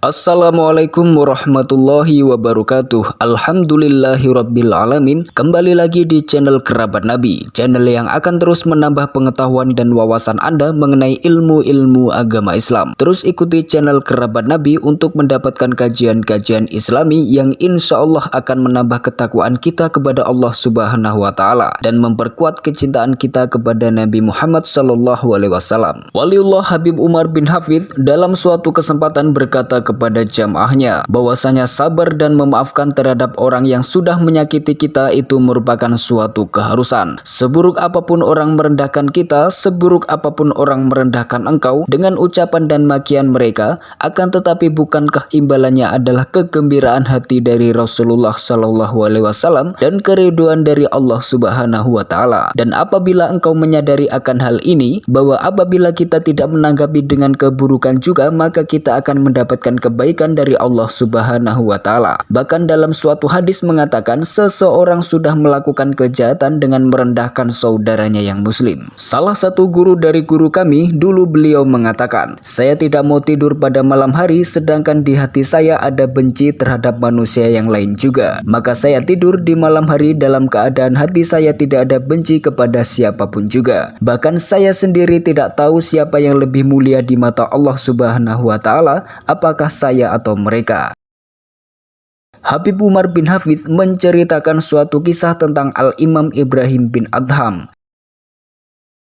Assalamualaikum warahmatullahi wabarakatuh. Alhamdulillahirrabbilalamin. Kembali lagi di channel Kerabat Nabi, channel yang akan terus menambah pengetahuan dan wawasan Anda mengenai ilmu-ilmu agama Islam. Terus ikuti channel Kerabat Nabi untuk mendapatkan kajian-kajian Islami yang insya Allah akan menambah ketakwaan kita kepada Allah Subhanahu wa Ta'ala dan memperkuat kecintaan kita kepada Nabi Muhammad SAW. Waliullah Habib Umar bin Hafidz dalam suatu kesempatan berkata kepada jamaahnya bahwasanya sabar dan memaafkan terhadap orang yang sudah menyakiti kita itu merupakan suatu keharusan. Seburuk apapun orang merendahkan kita, seburuk apapun orang merendahkan engkau dengan ucapan dan makian mereka, akan tetapi bukankah imbalannya adalah kegembiraan hati dari Rasulullah SAW dan keriduan dari Allah Subhanahu wa Ta'ala. Dan apabila engkau menyadari akan hal ini, bahwa apabila kita tidak menanggapi dengan keburukan juga, maka kita akan mendapatkan kebaikan dari Allah Subhanahu wa Ta'ala. Bahkan dalam suatu hadis mengatakan seseorang sudah melakukan kejahatan dengan merendahkan saudaranya yang muslim. Salah satu guru dari guru kami dulu, beliau mengatakan, saya tidak mau tidur pada malam hari sedangkan di hati saya ada benci terhadap manusia yang lain juga. Maka saya tidur di malam hari dalam keadaan hati saya tidak ada benci kepada siapapun juga. Bahkan saya sendiri tidak tahu siapa yang lebih mulia di mata Allah Subhanahu wa Ta'ala, apakah saya atau mereka. Habib Umar bin Hafidz menceritakan suatu kisah tentang Al-Imam Ibrahim bin Adham.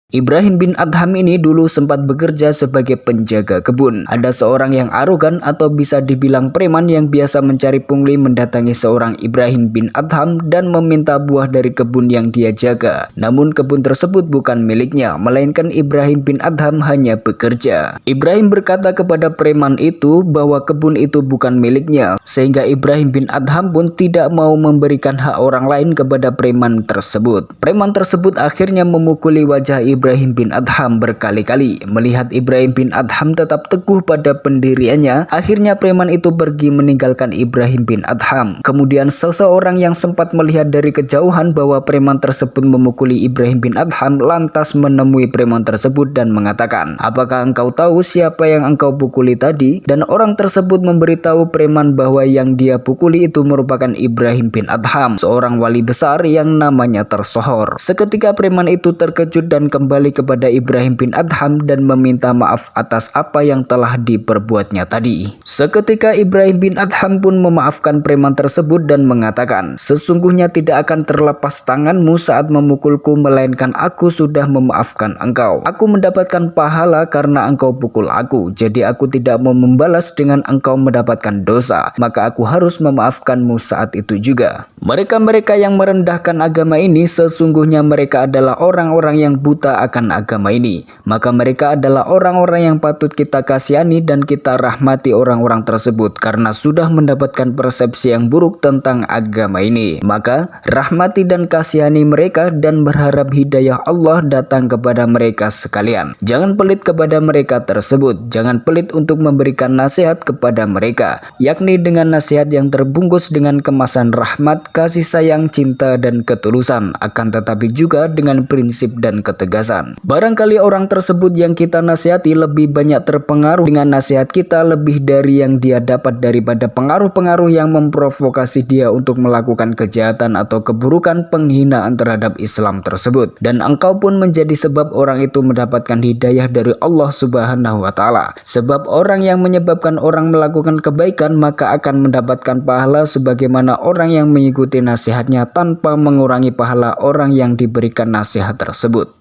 Ibrahim bin Adham ini dulu sempat bekerja sebagai penjaga kebun. Ada seorang yang arogan atau bisa dibilang preman yang biasa mencari pungli mendatangi seorang Ibrahim bin Adham dan meminta buah dari kebun yang dia jaga. Namun kebun tersebut bukan miliknya, melainkan Ibrahim bin Adham hanya bekerja. Ibrahim berkata kepada preman itu bahwa kebun itu bukan miliknya, sehingga Ibrahim bin Adham pun tidak mau memberikan hak orang lain kepada preman tersebut. Preman tersebut akhirnya memukuli wajah Ibrahim bin Adham berkali-kali. Melihat Ibrahim bin Adham tetap teguh pada pendiriannya, akhirnya preman itu pergi meninggalkan Ibrahim bin Adham. Kemudian seseorang yang sempat melihat dari kejauhan bahwa preman tersebut memukuli Ibrahim bin Adham lantas menemui preman tersebut dan mengatakan, apakah engkau tahu siapa yang engkau pukuli tadi? Dan orang tersebut memberitahu preman bahwa yang dia pukuli itu merupakan Ibrahim bin Adham, seorang wali besar yang namanya tersohor. Seketika preman itu terkejut dan kembali kepada Ibrahim bin Adham dan meminta maaf atas apa yang telah diperbuatnya tadi. Seketika Ibrahim bin Adham pun memaafkan preman tersebut dan mengatakan, sesungguhnya tidak akan terlepas tanganmu saat memukulku, melainkan aku sudah memaafkan engkau. Aku mendapatkan pahala karena engkau pukul aku, jadi aku tidak mau membalas dengan engkau mendapatkan dosa, maka aku harus memaafkanmu saat itu juga. Mereka-mereka yang merendahkan agama ini sesungguhnya mereka adalah orang-orang yang buta akan agama ini. Maka mereka adalah orang-orang yang patut kita kasihani dan kita rahmati orang-orang tersebut karena sudah mendapatkan persepsi yang buruk tentang agama ini. Maka rahmati dan kasihani mereka dan berharap hidayah Allah datang kepada mereka sekalian. Jangan pelit kepada mereka tersebut. Jangan pelit untuk memberikan nasihat kepada mereka, yakni dengan nasihat yang terbungkus dengan kemasan rahmat, kasih sayang, cinta dan ketulusan, akan tetapi juga dengan prinsip dan ketegasan. Barangkali orang tersebut yang kita nasihati lebih banyak terpengaruh dengan nasihat kita lebih dari yang dia dapat daripada pengaruh-pengaruh yang memprovokasi dia untuk melakukan kejahatan atau keburukan penghinaan terhadap Islam tersebut. Dan engkau pun menjadi sebab orang itu mendapatkan hidayah dari Allah Subhanahu wa Ta'ala. Sebab orang yang menyebabkan orang melakukan kebaikan maka akan mendapatkan pahala sebagaimana orang yang mengikuti nasihatnya tanpa mengurangi pahala orang yang diberikan nasihat tersebut.